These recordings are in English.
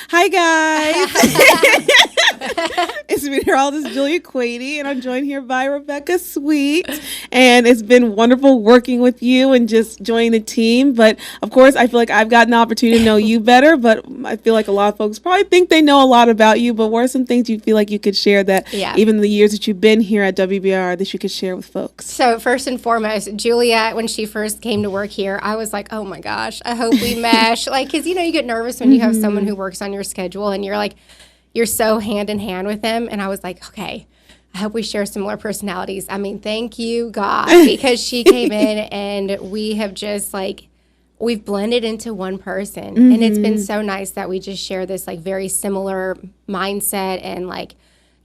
Hi, guys. It's meteorologist Julia Quady, and I'm joined here by Rebecca Sweet. And it's been wonderful working with you and just joining the team. But, of course, I feel like I've gotten the opportunity to know you better, but I feel like a lot of folks probably think they know a lot about you. But what are some things you feel like you could share that even the years that you've been here at WBR that you could share with folks? So, first and foremost, Julia, when she first came to work here, I was like, oh my gosh, I hope we mesh. Like, because, you get nervous when you have someone who works on your schedule and you're so hand in hand with them. And I was like, okay, I hope we share similar personalities. I mean, thank you, God, because she came in and we have just we've blended into one person. And it's been so nice that we just share this very similar mindset and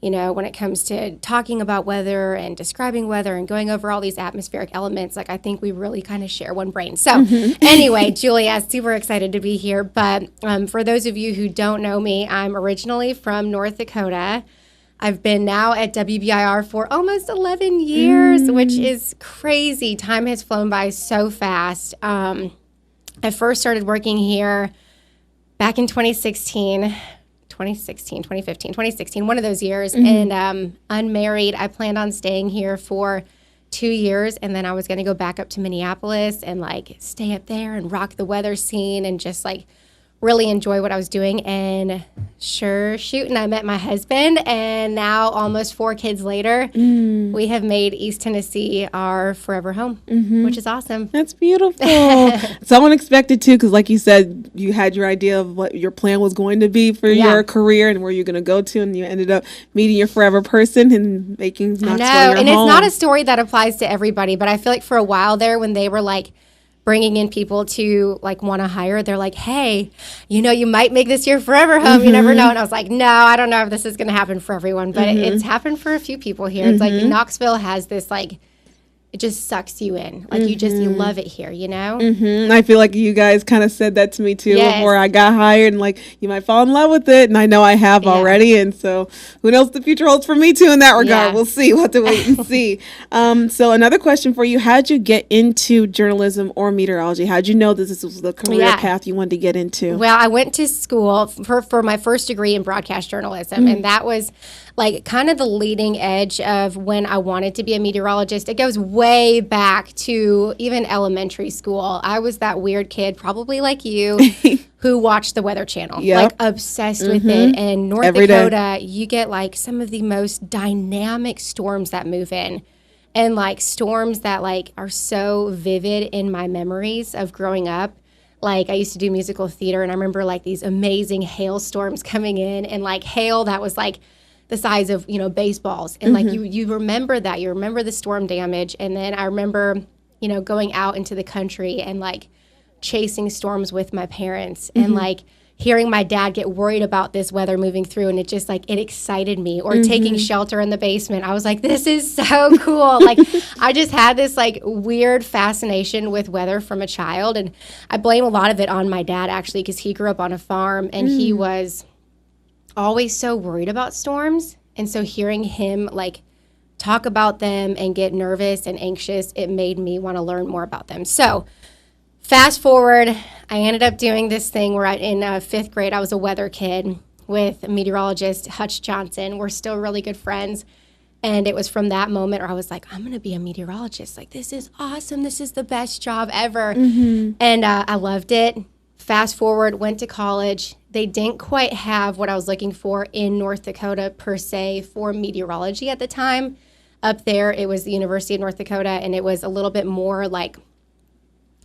when it comes to talking about weather and describing weather and going over all these atmospheric elements, I think we really kind of share one brain. So anyway, Julia, super excited to be here. But for those of you who don't know me, I'm originally from North Dakota. I've been now at WBIR for almost 11 years, which is crazy. Time has flown by so fast. I first started working here back in 2016, one of those years, and unmarried. I planned on staying here for 2 years, and then I was going to go back up to Minneapolis and stay up there and rock the weather scene and just really enjoy what I was doing. And and I met my husband, and now almost 4 kids later, we have made East Tennessee our forever home, which is awesome. That's beautiful. So unexpected too, because like you said, you had your idea of what your plan was going to be for your career and where you're going to go to, and you ended up meeting your forever person and making Knoxville your home. And it's not a story that applies to everybody, but I feel like for a while there, when they were bringing in people to want to hire, they're like, hey, you might make this your forever home. You never know. And I was like, no, I don't know if this is going to happen for everyone, but it's happened for a few people here. It's Knoxville has this it just sucks you in. You love it here, I feel like you guys kind of said that to me too before I got hired, and you might fall in love with it, and I know I have already, and so who knows what the future holds for me too in that regard. We'll see. We'll have to wait and see. So another question for you: how'd you get into journalism or meteorology? How'd you know this was the career path you wanted to get into? Well, I went to school for my first degree in broadcast journalism, and that was kind of the leading edge of when I wanted to be a meteorologist. It goes way back to even elementary school. I was that weird kid, probably like you, who watched the Weather Channel, obsessed with it. And North Dakota, you get some of the most dynamic storms that move in, and storms that are so vivid in my memories of growing up. I used to do musical theater, and I remember these amazing hailstorms coming in, and hail that was the size of, baseballs. And you remember that. You remember the storm damage. And then I remember, going out into the country and chasing storms with my parents and hearing my dad get worried about this weather moving through. And it just it excited me. Or taking shelter in the basement. I was like, this is so cool. I just had this weird fascination with weather from a child. And I blame a lot of it on my dad, actually, because he grew up on a farm and he was always so worried about storms. And so hearing him talk about them and get nervous and anxious, it made me want to learn more about them. So fast forward, I ended up doing this thing where in 5th grade, I was a weather kid with meteorologist Hutch Johnson. We're still really good friends. And it was from that moment where I was like, I'm going to be a meteorologist. This is awesome. This is the best job ever. And I loved it. Fast forward, went to college. They didn't quite have what I was looking for in North Dakota per se for meteorology at the time. Up there, it was the University of North Dakota, and it was a little bit more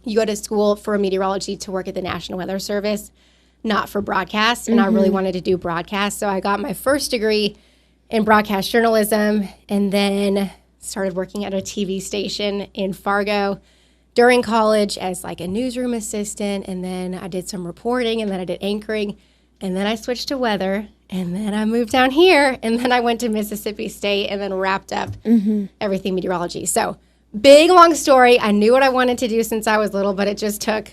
you go to school for meteorology to work at the National Weather Service, not for broadcast. And I really wanted to do broadcast. So I got my first degree in broadcast journalism and then started working at a TV station in Fargo during college as a newsroom assistant, and then I did some reporting, and then I did anchoring, and then I switched to weather, and then I moved down here, and then I went to Mississippi State, and then wrapped up everything meteorology. So big, long story. I knew what I wanted to do since I was little, but it just took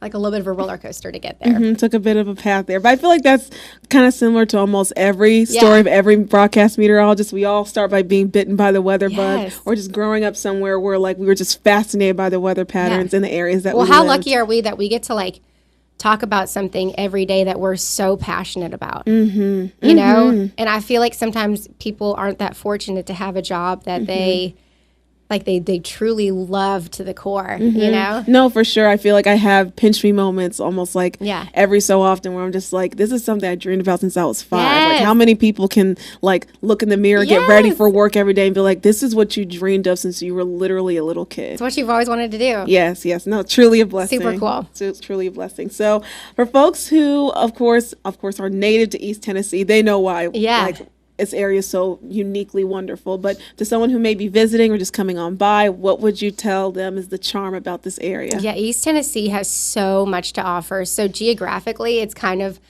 a little bit of a roller coaster to get there. Took a bit of a path there. But I feel like that's kind of similar to almost every story of every broadcast meteorologist. We all start by being bitten by the weather bug or just growing up somewhere where we were just fascinated by the weather patterns in the areas that we live. Well, how lucky are we that we get to talk about something every day that we're so passionate about, you know? And I feel like sometimes people aren't that fortunate to have a job that they truly love to the core, you know? No, for sure. I feel like I have pinch me moments almost like Yeah. every so often where I'm just like, this is something I dreamed about since I was 5. Like, Yes. how many people can like look in the mirror, get ready Yes. for work every day and be like, this is what you dreamed of since you were literally a little kid. It's what you've always wanted to do. Yes, yes. No, truly a blessing. Super cool. So it's truly a blessing. So for folks who, of course, are native to East Tennessee, they know why. Yeah. Like, this area is so uniquely wonderful. But to someone who may be visiting or just coming on by, what would you tell them is the charm about this area? Yeah, East Tennessee has so much to offer. So geographically, it's kind of,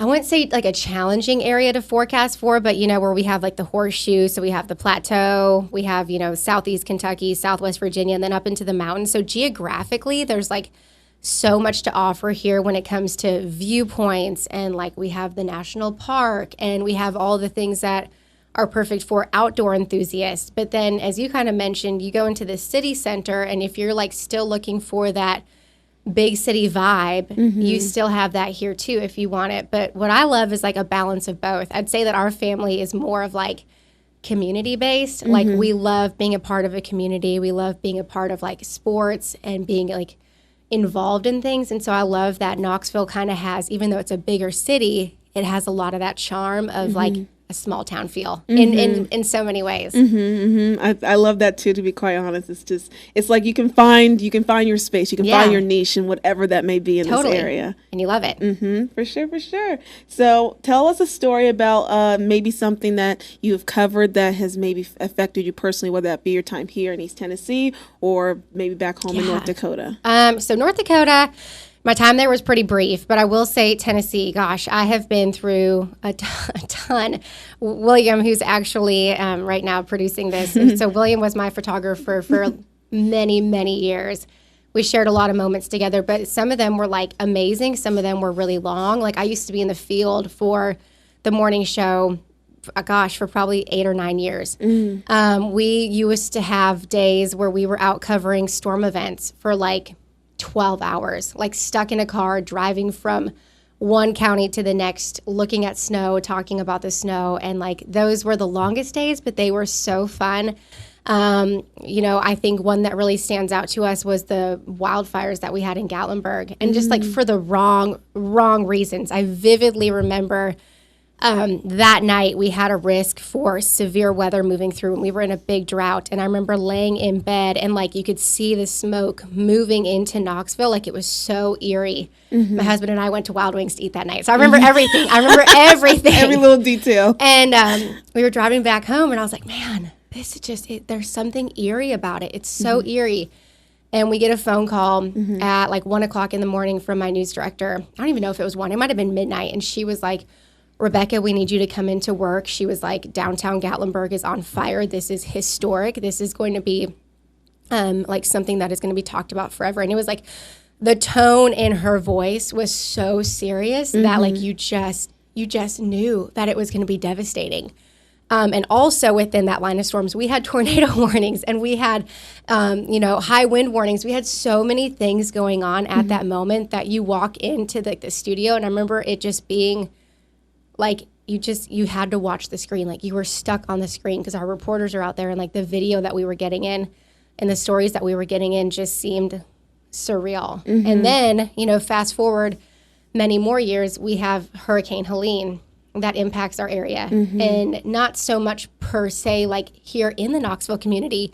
I wouldn't say like a challenging area to forecast for, but you know, where we have like the horseshoe, so we have the plateau, we have, you know, Southeast Kentucky, Southwest Virginia, and then up into the mountains. So geographically, there's like so much to offer here when it comes to viewpoints, and like we have the national park, and we have all the things that are perfect for outdoor enthusiasts. But then, as you kind of mentioned, you go into the city center, and if you're like still looking for that big city vibe, you still have that here too if you want it. But what I love is like a balance of both. I'd say that our family is more of like community based. Like we love being a part of a community. We love being a part of like sports and being like involved in things. And so I love that Knoxville kind of has, even though it's a bigger city, it has a lot of that charm of like a small town feel in so many ways. I love that too, to be quite honest. It's like you can find your space, you can find your niche in whatever that may be in this area. And you love it. For sure. So tell us a story about maybe something that you've covered that has maybe affected you personally, whether that be your time here in East Tennessee or maybe back home in North Dakota. So North Dakota, my time there was pretty brief, but I will say Tennessee, gosh, I have been through a ton. William, who's actually right now producing this, so William was my photographer for many, many years. We shared a lot of moments together, but some of them were like amazing. Some of them were really long. Like I used to be in the field for the morning show, for probably 8 or 9 years. We used to have days where we were out covering storm events for like 12 hours, like stuck in a car, driving from one county to the next, looking at snow, talking about the snow. And like those were the longest days, but they were so fun. You know, I think one that really stands out to us was the wildfires that we had in Gatlinburg, and just like for the wrong reasons. I vividly remember that night we had a risk for severe weather moving through, and we were in a big drought. And I remember laying in bed, and like you could see the smoke moving into Knoxville. Like it was so eerie. My husband and I went to Wild Wings to eat that night, so I remember everything. Every little detail. And we were driving back home, and I was like, man, this is just there's something eerie about it. It's so eerie. And we get a phone call at like 1 o'clock in the morning from my news director. I don't even know if it was 1. It might have been midnight. And she was like, Rebecca, we need you to come into work. She was like, downtown Gatlinburg is on fire. This is historic. This is going to be like something that is going to be talked about forever. And it was like the tone in her voice was so serious that like you just knew that it was going to be devastating. And also within that line of storms, we had tornado warnings, and we had, high wind warnings. We had so many things going on at that moment that you walk into the studio, and I remember it just being like you had to watch the screen. Like you were stuck on the screen because our reporters are out there, and like the video that we were getting in and the stories that we were getting in just seemed surreal. And then, fast forward many more years, we have Hurricane Helene that impacts our area. And not so much per se like here in the Knoxville community,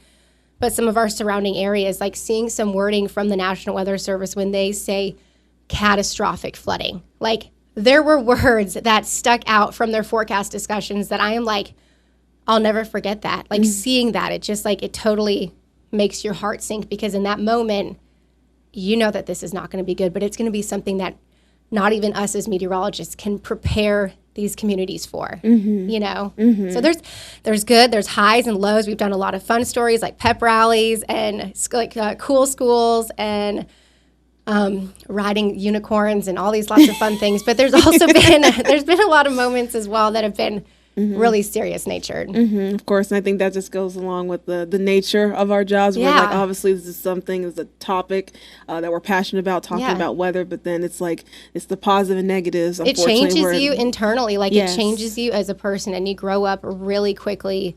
but some of our surrounding areas, like seeing some wording from the National Weather Service when they say catastrophic flooding. Like there were words that stuck out from their forecast discussions that I am like, I'll never forget that. Like seeing that, it just like, it totally makes your heart sink, because in that moment, you know that this is not going to be good, but it's going to be something that not even us as meteorologists can prepare these communities for, So there's good, there's highs and lows. We've done a lot of fun stories like pep rallies and like cool schools and riding unicorns and all these lots of fun things. But there's also been a lot of moments as well that have been really serious natured. Of course, and I think that just goes along with the nature of our jobs. Where like obviously this is something, it's a topic that we're passionate about, talking about weather, but then it's like it's the positive and negatives. It changes you internally, like it changes you as a person, and you grow up really quickly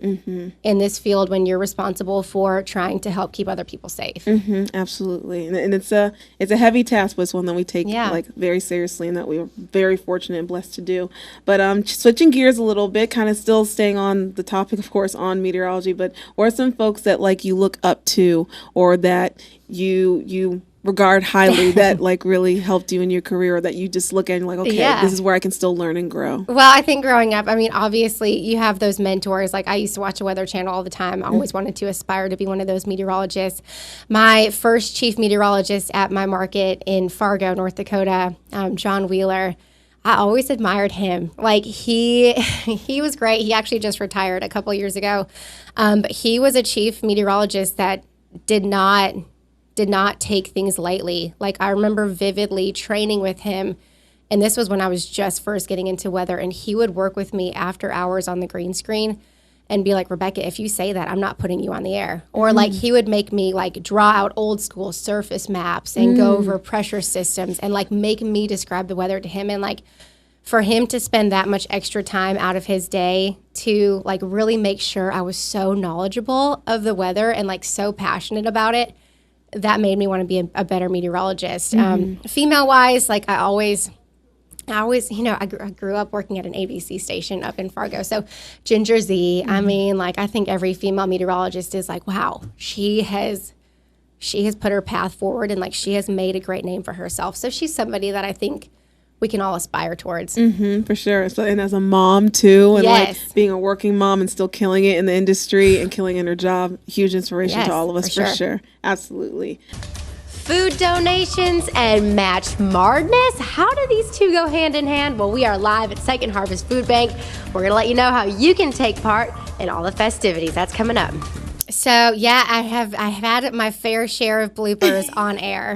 in this field when you're responsible for trying to help keep other people safe. Absolutely, and it's a heavy task, but it's one that we take like very seriously, and that we were very fortunate and blessed to do. But switching gears a little bit, kind of still staying on the topic, of course, on meteorology, but what are some folks that like you look up to, or that you regard highly, that like really helped you in your career, or that you just look at and like, okay, this is where I can still learn and grow? Well, I think growing up, I mean, obviously you have those mentors. Like I used to watch a Weather Channel all the time. I always wanted to aspire to be one of those meteorologists. My first chief meteorologist at my market in Fargo, North Dakota, John Wheeler, I always admired him. Like he was great. He actually just retired a couple years ago. But he was a chief meteorologist that did not take things lightly. Like I remember vividly training with him, and this was when I was just first getting into weather, and he would work with me after hours on the green screen and be like, Rebecca, if you say that, I'm not putting you on the air. Or like he would make me like draw out old school surface maps and go over pressure systems and like make me describe the weather to him. And like for him to spend that much extra time out of his day to like really make sure I was so knowledgeable of the weather and like so passionate about it, that made me want to be a better meteorologist. Female wise, like I always, you know, I grew up working at an ABC station up in Fargo. So Ginger Z, I mean, like I think every female meteorologist is like, wow, she has put her path forward, and like she has made a great name for herself. So she's somebody that I think we can all aspire towards. For sure. So, and as a mom too, and like being a working mom and still killing it in the industry and killing in her job, huge inspiration to all of us for sure. Absolutely. Food donations and match Mardness. How do these two go hand in hand? Well, we are live at Second Harvest Food Bank. We're going to let you know how you can take part in all the festivities. That's coming up. So, yeah, I've had my fair share of bloopers on air.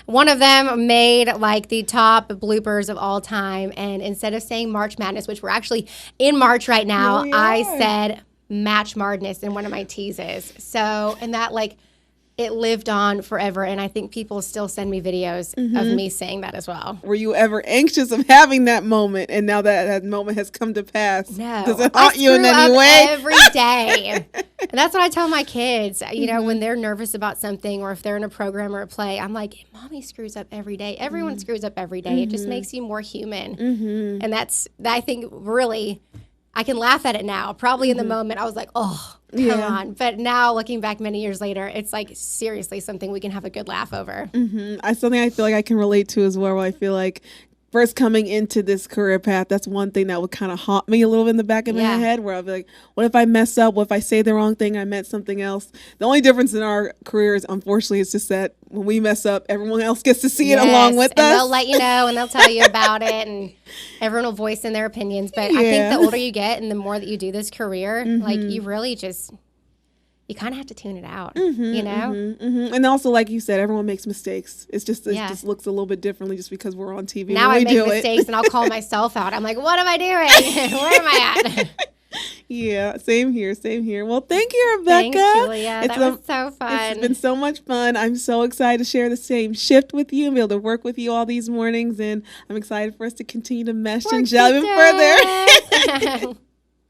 One of them made like the top bloopers of all time. And instead of saying March Madness, which we're actually in March right now, I said Match Mardness in one of my teases. So, and that like, it lived on forever, and I think people still send me videos of me saying that as well. Were you ever anxious of having that moment, and now that moment has come to pass? No. Does it haunt you in any way? Every day. And that's what I tell my kids. You know, when they're nervous about something, or if they're in a program or a play, I'm like, Mommy screws up every day. Everyone screws up every day. It just makes you more human. And that's, I think, really, I can laugh at it now. Probably in the moment, I was like, oh, come on. But now, looking back many years later, it's like seriously something we can have a good laugh over. Something I feel like I can relate to as well, where I feel like first coming into this career path, that's one thing that would kind of haunt me a little bit in the back of my head, where I'll be like, what if I mess up? What if I say the wrong thing? I meant something else. The only difference in our careers, unfortunately, is just that when we mess up, everyone else gets to see it along with us. And they'll let you know, and they'll tell you about it, and everyone will voice in their opinions. But I think the older you get and the more that you do this career, like you really just, you kind of have to tune it out, you know? And also, like you said, everyone makes mistakes. It just looks a little bit differently just because we're on TV. Now I make mistakes and I'll call myself out. I'm like, what am I doing? Where am I at? Yeah, same here. Well, thank you, Rebecca. Thanks, Julia. That was so fun. It's been so much fun. I'm so excited to share the same shift with you and be able to work with you all these mornings. And I'm excited for us to continue to mesh and gel even further.